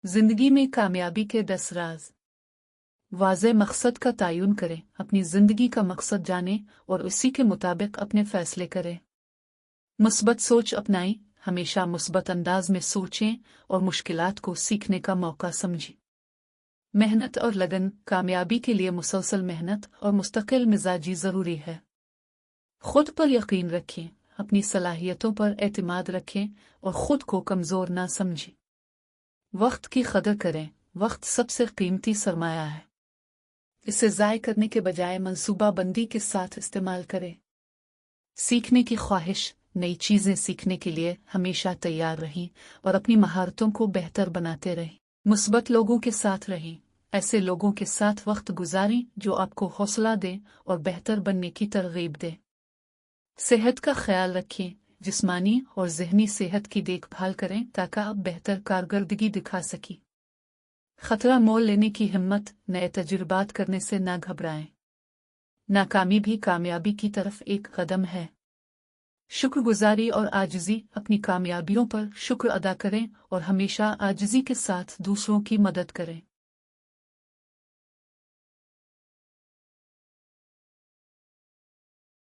जिंदगी में कामयाबी के 10 राज। वाज़े मकसद का तयन करें, अपनी जिंदगी का मकसद जानें और उसी के मुताबिक अपने फैसले करें। मुस्बत सोच अपनाएं, हमेशा मुस्बत अंदाज में सोचें और मुश्किलात को सीखने का मौका समझें। मेहनत और लगन, कामयाबी के लिए मुसलसल मेहनत और मुस्तकिल मिजाजी ज़रूरी है। खुद पर यकीन रखें, अपनी सलाहियतों पर एतमाद रखें और खुद को कमज़ोर ना समझें। वक्त की कदर करें, वक्त सबसे कीमती सरमाया है। इसे ज़ाय करने के बजाय मंसूबाबंदी के साथ इस्तेमाल करें। सीखने की ख्वाहिश, नई चीज़ें सीखने के लिए हमेशा तैयार रहें और अपनी महारतों को बेहतर बनाते रहें। मुस्बत लोगों के साथ रहें, ऐसे लोगों के साथ वक्त गुजारें जो आपको हौसला दें और बेहतर बनने की तरगीब दें। सेहत का ख्याल रखें, जिस्मानी और ज़हनी सेहत की देखभाल करें ताकि आप बेहतर कारकर्दगी दिखा सकें। खतरा मोल लेने की हिम्मत, नए तजुर्बात करने से ना घबराएं। नाकामी भी कामयाबी की तरफ एक कदम है। शुक्रगुजारी और आजिज़ी, अपनी कामयाबियों पर शुक्र अदा करें और हमेशा आजिज़ी के साथ दूसरों की मदद करें।